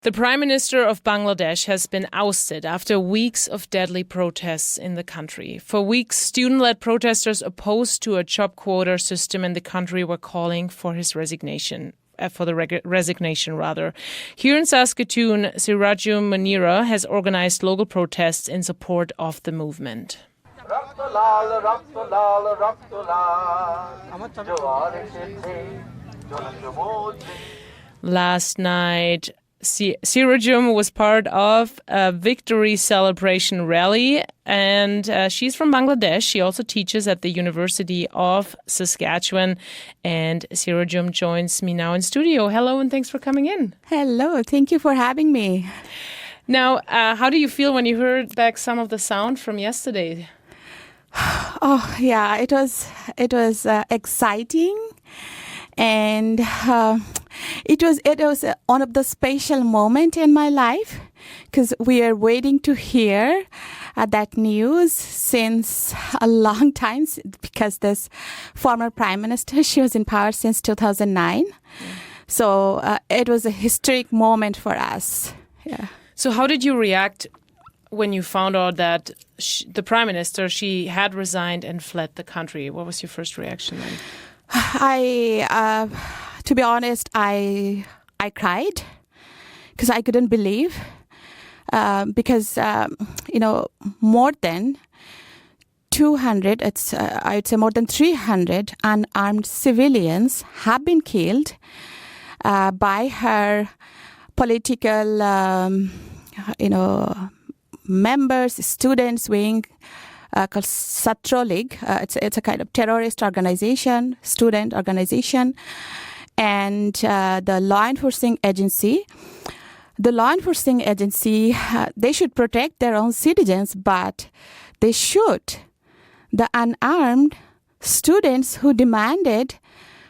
The Prime Minister of Bangladesh has been ousted after weeks of deadly protests in the country. For weeks, student-led protesters opposed to a job quota system in the country were calling for his resignation. Here in Saskatoon, Sirajum Munira has organized local protests in support of the movement. Last night, Sirajum was part of a victory celebration rally, and she's from Bangladesh. She also teaches at the University of Saskatchewan, and Sirajum joins me now in studio. Hello, and thanks for coming in. Hello, thank you for having me. Now, how do you feel when you heard back some of the sound from yesterday? Oh, yeah, it was exciting. And it was one of the special moments in my life because we are waiting to hear that news since a long time because this former prime minister, she was in power since 2009. So it was a historic moment for us. Yeah. So how did you react when you found out that the prime minister, she had resigned and fled the country? What was your first reaction then? To be honest, I cried because I couldn't believe because more than 200, I would say more than 300 unarmed civilians have been killed by her political, members, students wing. Called Satro League. It's a kind of terrorist organization, student organization, and the law enforcing agency. The law enforcing agency, they should protect their own citizens, but they shoot the unarmed students who demanded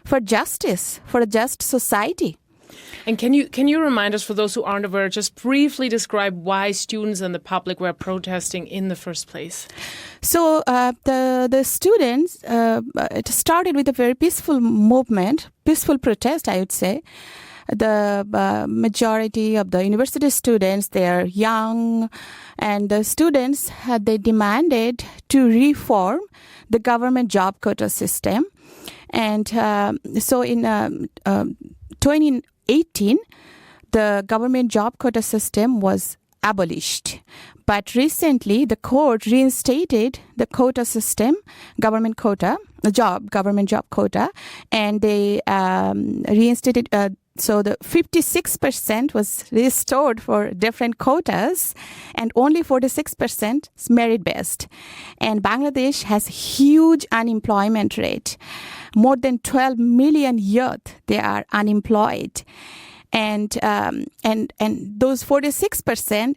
for justice, for a just society. And can you remind us, for those who aren't aware, just briefly describe why students and the public were protesting in the first place? So the students, it started with a very peaceful movement, peaceful protest, I would say. The majority of the university students, they are young, and the students, they demanded to reform the government job quota system. And so in 2018, the government job quota system was abolished. But recently, the court reinstated the quota system, government job quota, and they reinstated, so the 56% was restored for different quotas, and only 46% is merit-based. And Bangladesh has huge unemployment rate. More than 12 million youth, they are unemployed. And those 46%,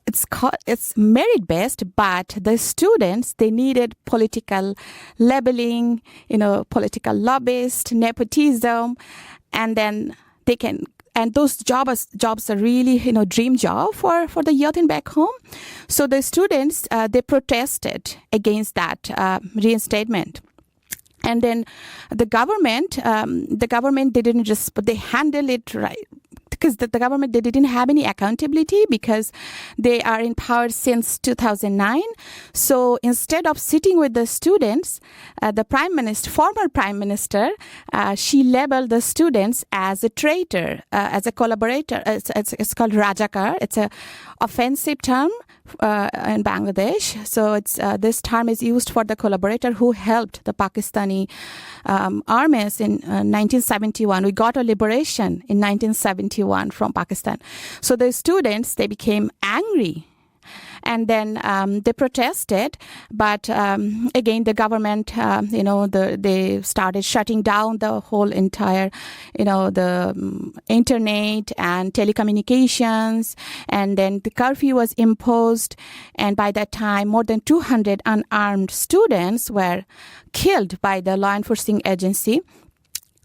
it's merit-based, but the students, they needed political labeling, political lobbyist, nepotism, and then they can, and those jobs are really, dream job for the youth in back home. So the students, they protested against that reinstatement. And then the government, they didn't they handled it right. Because the government, they didn't have any accountability because they are in power since 2009. So instead of sitting with the students, the former prime minister, she labeled the students as a traitor, as a collaborator. It's called Rajakar. It's an offensive term in Bangladesh. So this term is used for the collaborator who helped the Pakistani armies in 1971. We got a liberation in 1971 from Pakistan. So the students, they became angry. And then they protested, but again, the government, they started shutting down the whole entire, the internet and telecommunications, and then the curfew was imposed. And by that time, more than 200 unarmed students were killed by the law enforcing agency.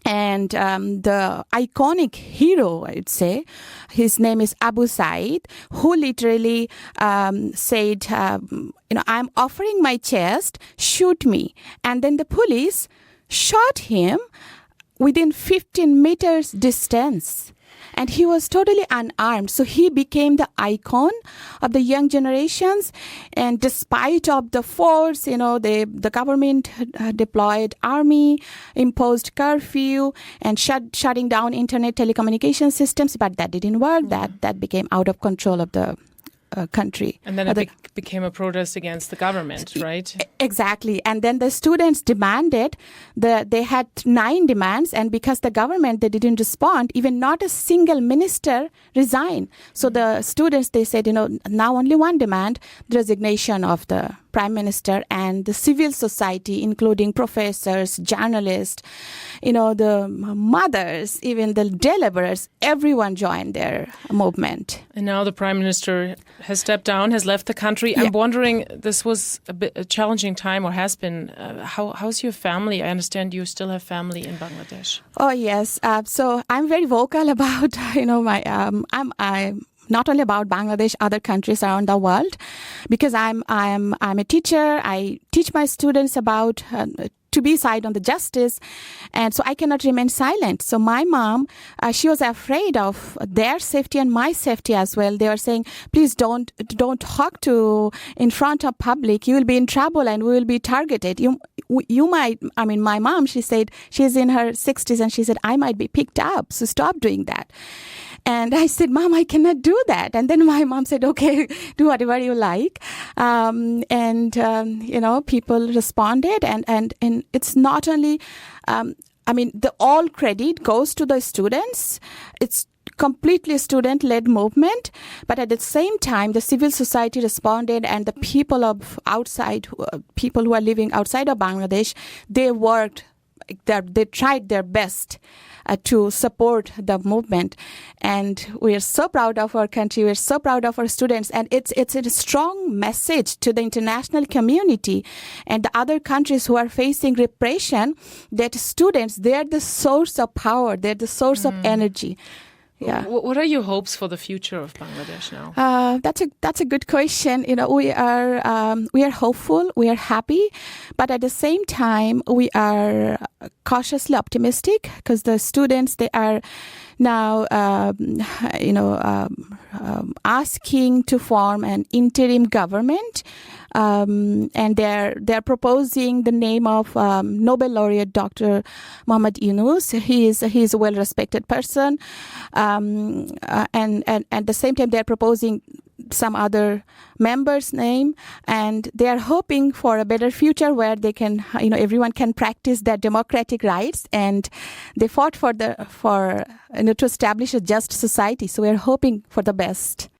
And the iconic hero, I would say, his name is Abu Said, who literally said, I'm offering my chest, shoot me. And then the police shot him within 15 meters distance. And he was totally unarmed. So he became the icon of the young generations. And despite of the force, the government deployed army, imposed curfew, and shutting down internet telecommunication systems. But that didn't work. That became out of control of the country. And then it became a protest against the government, right? Exactly. And then the students demanded, they had 9 demands, and because the government, they didn't respond, even not a single minister resigned. So the students, they said, now only one demand, the resignation of the prime minister, and the civil society, including professors, journalists, the mothers, even the day laborers, everyone joined their movement. And now the prime minister has stepped down, has left the country. I'm wondering, this was a challenging time, or has been. How's your family? I understand you still have family in Bangladesh. Oh, yes. So I'm very vocal about, I'm not only about Bangladesh, other countries around the world, because I'm a teacher. I teach my students about to be side on the justice, and so I cannot remain silent. So my mom, she was afraid of their safety and my safety as well. They were saying, please don't talk to in front of public. You will be in trouble and we will be targeted. You might. I mean, my mom, she said, she's in her 60s, and she said, I might be picked up. So stop doing that. And I said, Mom, I cannot do that. And then my mom said, okay, do whatever you like. People responded. And it's not only, the all credit goes to the students. It's completely student-led movement. But at the same time, the civil society responded, and the people of outside, people who are living outside of Bangladesh, they worked. They tried their best to support the movement, and we are so proud of our country. We are so proud of our students, and it's a strong message to the international community and the other countries who are facing repression that students, they are the source of power. They're the source of energy. Yeah. What are your hopes for the future of Bangladesh now? That's a good question. We are hopeful, we are happy, but at the same time we are cautiously optimistic, because the students, they are now asking to form an interim government. And they're proposing the name of Nobel laureate Dr. Muhammad Yunus. He is a well-respected person, and at the same time they're proposing some other member's name, and they are hoping for a better future where they can, everyone can practice their democratic rights, and they fought to establish a just society. So we're hoping for the best.